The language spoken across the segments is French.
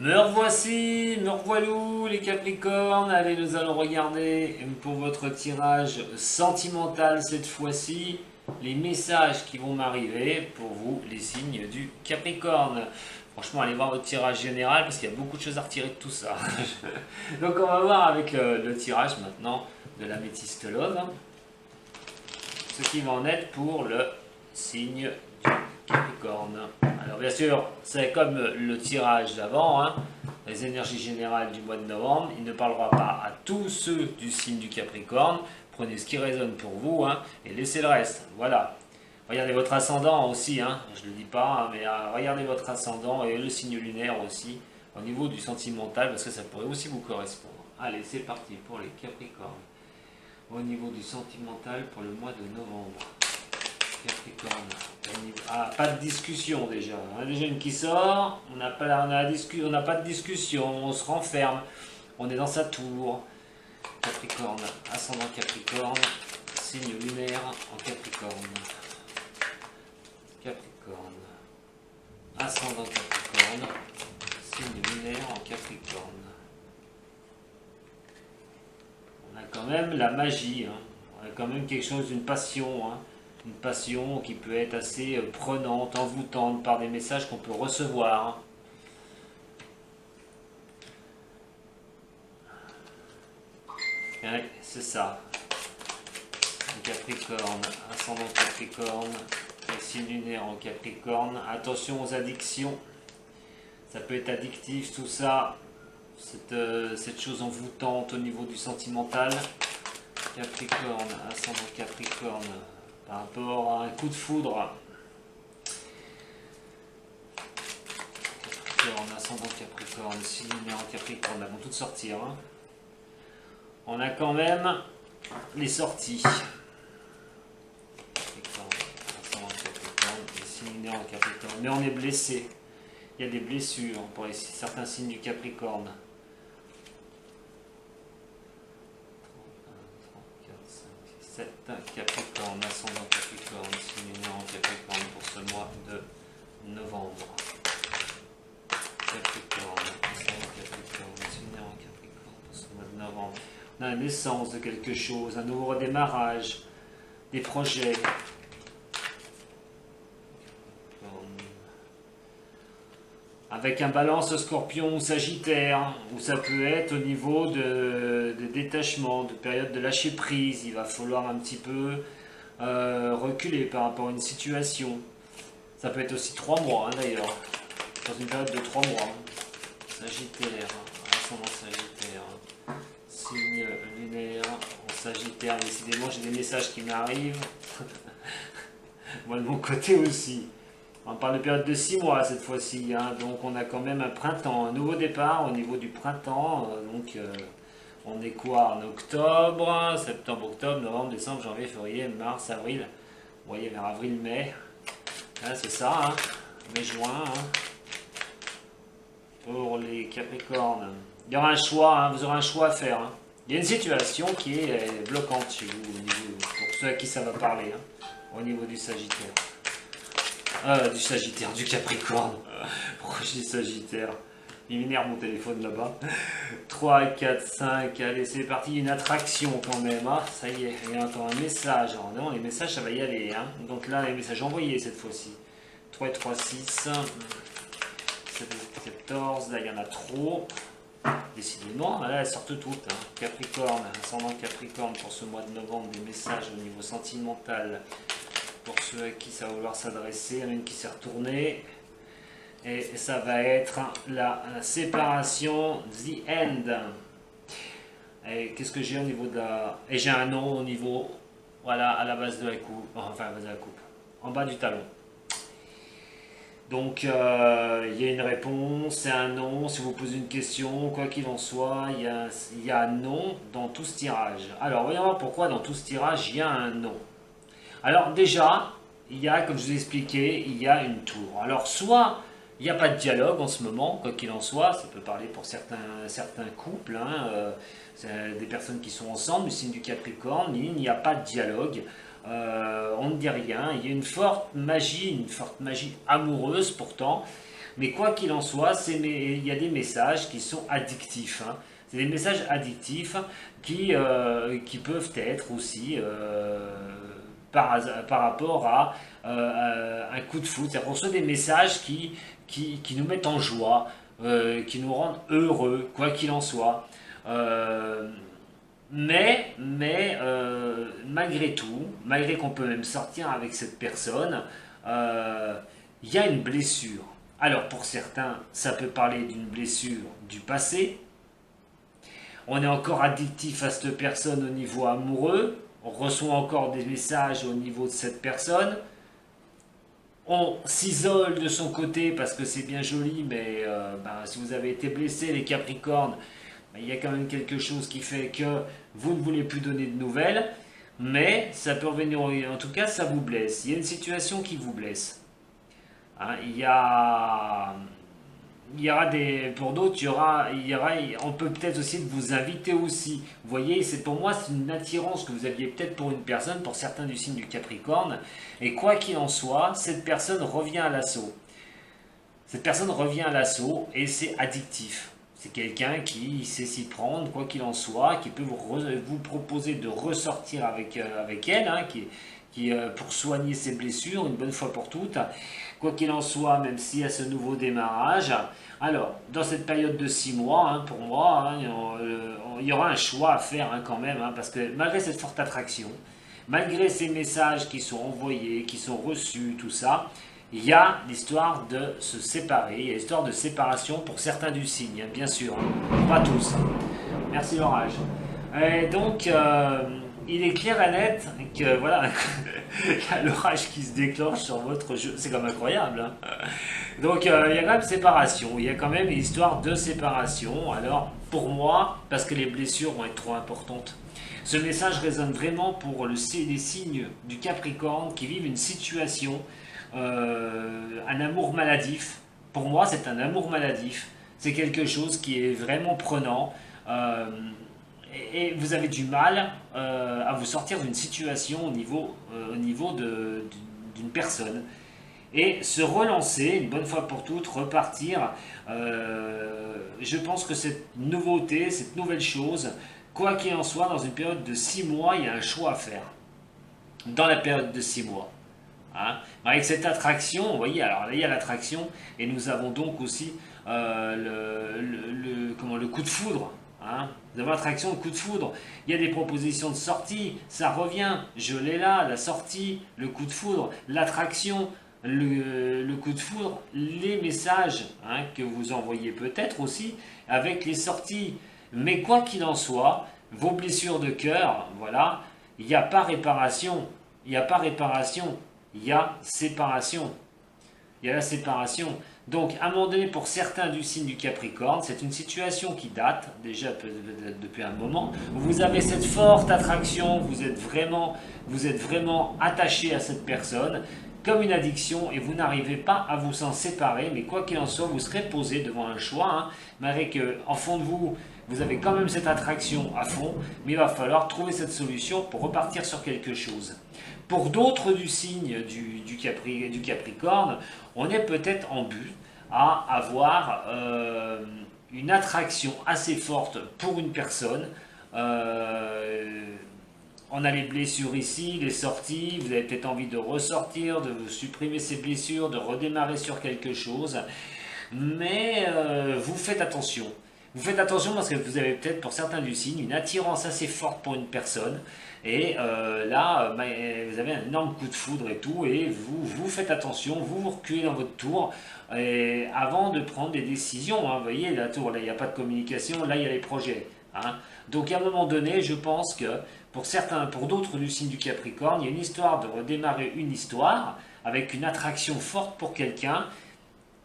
Me revoici, me revoilou les Capricornes. Allez, nous allons regarder pour votre tirage sentimental cette fois-ci les messages qui vont m'arriver pour vous, les signes du Capricorne. Franchement, allez voir votre tirage général parce qu'il y a beaucoup de choses à retirer de tout ça. Donc on va voir avec le tirage maintenant de l'améthyste love ce qui va en être pour le signe du Capricorne. Alors bien sûr, c'est comme le tirage d'avant, hein, les énergies générales du mois de novembre. Il ne parlera pas à tous ceux du signe du Capricorne. Prenez ce qui résonne pour vous hein, et laissez le reste. Voilà. Regardez votre ascendant aussi, hein, je ne le dis pas, hein, mais regardez votre ascendant et le signe lunaire aussi, au niveau du sentimental, parce que ça pourrait aussi vous correspondre. Allez, c'est parti pour les Capricornes. Au niveau du sentimental pour le mois de novembre. Capricorne. Ah, pas de discussion déjà. On a déjà une qui sort, on n'a pas, pas de discussion, on se renferme, on est dans sa tour. Capricorne, ascendant Capricorne, signe lunaire en Capricorne. Capricorne, ascendant Capricorne, signe lunaire en Capricorne. On a quand même la magie, hein. On a quand même quelque chose d'une passion, hein. Une passion qui peut être assez prenante, envoûtante par des messages qu'on peut recevoir. Ouais, c'est ça. Capricorne, ascendant Capricorne, signe lunaire en Capricorne. Attention aux addictions. Ça peut être addictif tout ça. Cette chose envoûtante au niveau du sentimental. Capricorne, ascendant Capricorne. Par rapport à un coup de foudre. Capricorne, ascendant Capricorne, signe lunaire en Capricorne, elles vont toutes sortir. Hein. On a quand même les sorties. Capricorne, ascendant Capricorne, et signe lunaire en Capricorne. Mais on est blessé. Il y a des blessures pour certains signes du Capricorne. 7 Capricorne, ascendant Capricorne, signe lunaire en Capricorne pour ce mois de novembre. Capricorne, ascendant Capricorne, signe lunaire en Capricorne pour ce mois de novembre. On a la naissance de quelque chose, un nouveau redémarrage, des projets. Avec un balance scorpion ou sagittaire, où ça peut être au niveau de détachement, de période de lâcher prise. Il va falloir un petit peu reculer par rapport à une situation. Ça peut être aussi 3 mois hein, d'ailleurs, dans une période de 3 mois. Sagittaire, ascendant Sagittaire, signe lunaire en Sagittaire. Décidément, j'ai des messages qui m'arrivent. Moi de mon côté aussi. On parle de période de 6 mois cette fois-ci, hein, donc on a quand même un printemps, un nouveau départ au niveau du printemps. On est quoi en octobre, septembre, octobre, novembre, décembre, janvier, février, mars, avril. Vous voyez vers avril-mai, c'est ça, hein, mai-juin. Hein, pour les Capricornes. Il y aura un choix, hein, vous aurez un choix à faire. Hein. Il y a une situation qui est bloquante chez vous, pour ceux à qui ça va parler, hein, au niveau du Sagittaire. Du Sagittaire, du Capricorne. Pourquoi je dis Sagittaire? Il m'énerve mon téléphone là-bas. 3, 4, 5, allez c'est parti, une attraction quand même. Ah, ça y est, il y a encore un message. Alors, non, les messages ça va y aller. Hein. Donc là, les messages envoyés cette fois-ci. 3 et 3, 6. 7, 14, là il y en a trop. Décidément, là elles sortent toutes. Hein. Capricorne, ascendant Capricorne pour ce mois de novembre, des messages au niveau sentimental. Pour ceux à qui ça va vouloir s'adresser, il y en a une qui s'est retournée. Et ça va être la séparation, the end. Et qu'est-ce que j'ai au niveau de la... Et j'ai un nom au niveau, voilà, à la base de la coupe. Enfin, à la base de la coupe. En bas du talon. Donc, il y a une réponse, c'est un nom. Si vous posez une question, quoi qu'il en soit, il y a un nom dans tout ce tirage. Alors, voyons voir pourquoi dans tout ce tirage, il y a un nom. Alors déjà, il y a, comme je vous ai expliqué, il y a une tour. Alors soit il n'y a pas de dialogue en ce moment, quoi qu'il en soit, ça peut parler pour certains couples, hein, des personnes qui sont ensemble, du signe du Capricorne, il n'y a pas de dialogue, on ne dit rien, il y a une forte magie amoureuse pourtant, Mais quoi qu'il en soit, il y a des messages qui sont addictifs. Hein. C'est des messages addictifs qui peuvent être aussi par rapport à un coup de foudre. C'est-à-dire qu'on reçoit des messages qui nous mettent en joie, qui nous rendent heureux, quoi qu'il en soit. Malgré tout, malgré qu'on peut même sortir avec cette personne, il y a une blessure. Alors pour certains, ça peut parler d'une blessure du passé. On est encore addictif à cette personne au niveau amoureux. On reçoit encore des messages au niveau de cette personne. On s'isole de son côté parce que c'est bien joli, mais si vous avez été blessé, les Capricornes, il y a quand même quelque chose qui fait que vous ne voulez plus donner de nouvelles, mais ça peut revenir, en tout cas ça vous blesse. Il y a une situation qui vous blesse. Hein, il y aura pour d'autres, on peut peut-être aussi vous inviter aussi. Vous voyez, pour moi, c'est une attirance que vous aviez peut-être pour une personne, pour certains du signe du Capricorne, et quoi qu'il en soit, cette personne revient à l'assaut. Cette personne revient à l'assaut et c'est addictif. C'est quelqu'un qui sait s'y prendre, quoi qu'il en soit, qui peut vous proposer de ressortir avec elle, hein, pour soigner ses blessures une bonne fois pour toutes. Quoi qu'il en soit, même s'il y a ce nouveau démarrage. Alors, dans cette période de 6 mois, hein, pour moi, hein, il y aura un choix à faire hein, quand même, hein, parce que malgré cette forte attraction, malgré ces messages qui sont envoyés, qui sont reçus, tout ça, il y a l'histoire de se séparer, il y a l'histoire de séparation pour certains du signe, hein, bien sûr, hein, pas tous. Merci l'orage. Et donc, il est clair et net que voilà, il y a l'orage qui se déclenche sur votre jeu, c'est quand même incroyable. Hein. Donc, il y a quand même séparation, il y a quand même une histoire de séparation. Alors, pour moi, parce que les blessures vont être trop importantes, ce message résonne vraiment pour les signes du Capricorne qui vivent une situation. Un amour maladif. Pour moi, c'est un amour maladif. C'est quelque chose qui est vraiment prenant. Et vous avez du mal à vous sortir d'une situation au niveau d'une personne. Et se relancer, une bonne fois pour toutes, repartir. Je pense que cette nouveauté, cette nouvelle chose, quoi qu'il en soit, dans une période de 6 mois, il y a un choix à faire. Dans la période de 6 mois. Hein. Avec cette attraction, vous voyez, alors là il y a l'attraction et nous avons donc aussi le coup de foudre. Hein. Nous avons l'attraction, le coup de foudre. Il y a des propositions de sortie, ça revient, je l'ai là, la sortie, le coup de foudre, l'attraction, le coup de foudre, les messages hein, que vous envoyez peut-être aussi avec les sorties. Mais quoi qu'il en soit, vos blessures de cœur, voilà, il n'y a pas réparation. Il n'y a pas réparation. Il y a séparation. Il y a la séparation. Donc, à un moment donné, pour certains du signe du Capricorne, c'est une situation qui date, déjà peut-être depuis un moment, où vous avez cette forte attraction, vous êtes vraiment attaché à cette personne, comme une addiction, et vous n'arrivez pas à vous en séparer, mais quoi qu'il en soit, vous serez posé devant un choix, hein, malgré qu'en fond de vous, vous avez quand même cette attraction à fond, mais il va falloir trouver cette solution pour repartir sur quelque chose. Pour d'autres du signe du Capricorne, on est peut-être en but à avoir une attraction assez forte pour une personne. On a les blessures ici, les sorties, vous avez peut-être envie de ressortir, de supprimer ces blessures, de redémarrer sur quelque chose. Mais vous faites attention. Vous faites attention parce que vous avez peut-être pour certains du signe une attirance assez forte pour une personne. Et là, vous avez un énorme coup de foudre et tout. Et vous faites attention, vous reculez dans votre tour avant de prendre des décisions. Hein. Vous voyez, la tour, là, il n'y a pas de communication. Là, il y a les projets. Hein. Donc, à un moment donné, je pense que pour d'autres du signe du Capricorne, il y a une histoire de redémarrer une histoire avec une attraction forte pour quelqu'un.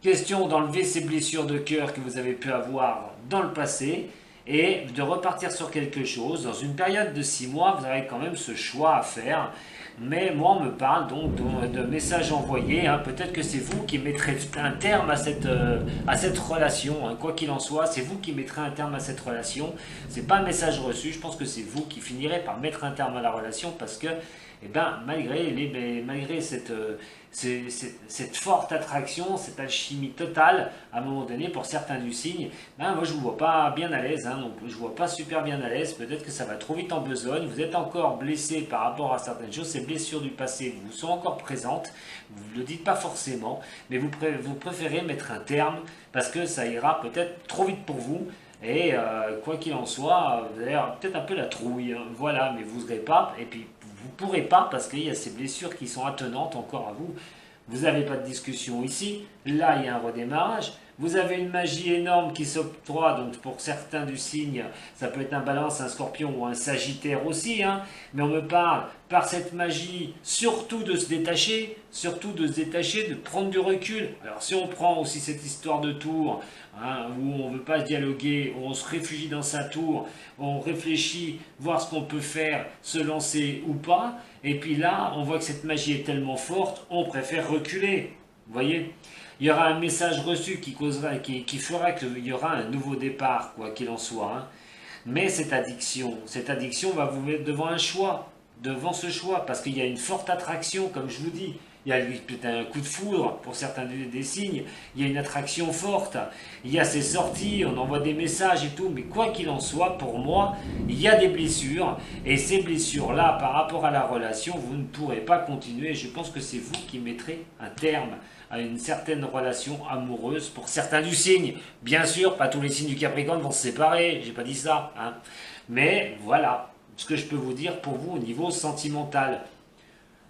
Question d'enlever ces blessures de cœur que vous avez pu avoir dans le passé et de repartir sur quelque chose. Dans une période de 6 mois, vous avez quand même ce choix à faire. Mais moi, on me parle donc de messages envoyés. Hein. Peut-être que c'est vous qui mettrez un terme à cette relation. Hein. Quoi qu'il en soit, c'est vous qui mettrez un terme à cette relation. Ce n'est pas un message reçu. Je pense que c'est vous qui finirez par mettre un terme à la relation parce que malgré cette forte attraction, cette alchimie totale, à un moment donné, pour certains du signe, ben, moi je vous vois pas bien à l'aise, donc je vous vois pas super bien à l'aise, peut-être que ça va trop vite en besogne, vous êtes encore blessé par rapport à certaines choses, ces blessures du passé vous sont encore présentes, vous ne le dites pas forcément, mais vous préférez mettre un terme, parce que ça ira peut-être trop vite pour vous, et quoi qu'il en soit, vous avez peut-être un peu la trouille, voilà, mais vous n'aurez pas, et puis vous ne pourrez pas parce qu'il y a ces blessures qui sont attenantes encore à vous. Vous n'avez pas de discussion ici, là il y a un redémarrage, vous avez une magie énorme qui s'octroie, donc pour certains du signe, ça peut être un balance, un scorpion ou un sagittaire aussi, mais on me parle par cette magie surtout de se détacher, de prendre du recul. Alors si on prend aussi cette histoire de tour, où on ne veut pas dialoguer, où on se réfugie dans sa tour, où on réfléchit, voir ce qu'on peut faire, se lancer ou pas, et puis là, on voit que cette magie est tellement forte, on préfère reculer. Vous voyez, il y aura un message reçu qui fera qu'il y aura un nouveau départ, quoi qu'il en soit. Mais cette addiction va vous mettre devant un choix, devant ce choix, parce qu'il y a une forte attraction, comme je vous dis. Il y a peut-être un coup de foudre pour certains des signes, il y a une attraction forte, il y a ces sorties, on envoie des messages et tout, mais quoi qu'il en soit, pour moi, il y a des blessures, et ces blessures-là, par rapport à la relation, vous ne pourrez pas continuer. Je pense que c'est vous qui mettrez un terme à une certaine relation amoureuse pour certains du signe. Bien sûr, pas tous les signes du Capricorne vont se séparer, j'ai pas dit ça, mais voilà ce que je peux vous dire pour vous au niveau sentimental.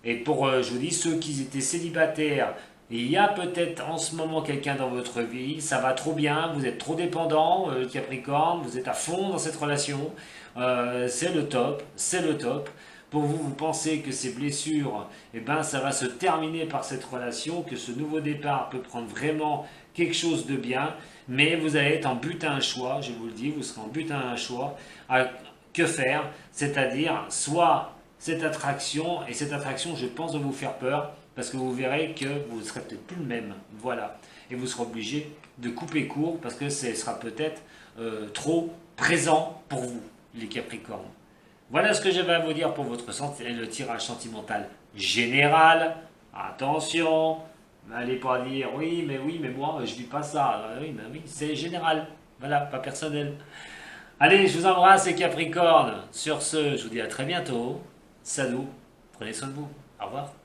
Et pour, je vous dis, ceux qui étaient célibataires, il y a peut-être en ce moment quelqu'un dans votre vie, ça va trop bien, vous êtes trop dépendant, Capricorne, vous êtes à fond dans cette relation, c'est le top, c'est le top. Pour vous, vous pensez que ces blessures, eh ben, ça va se terminer par cette relation, que ce nouveau départ peut prendre vraiment quelque chose de bien, mais vous allez être en but à un choix, je vous le dis, vous serez en but à un choix. Que faire? C'est-à-dire, soit cette attraction, et cette attraction, je pense, va vous faire peur, parce que vous verrez que vous ne serez peut-être plus le même, voilà. Et vous serez obligé de couper court, parce que ce sera peut-être trop présent pour vous, les Capricornes. Voilà ce que j'avais à vous dire pour le tirage sentimental général. Attention, n'allez pas dire oui, mais moi, je ne vis pas ça. Oui, c'est général, voilà, pas personnel. Allez, je vous embrasse les Capricornes. Sur ce, je vous dis à très bientôt. Salut, prenez soin de vous. Au revoir.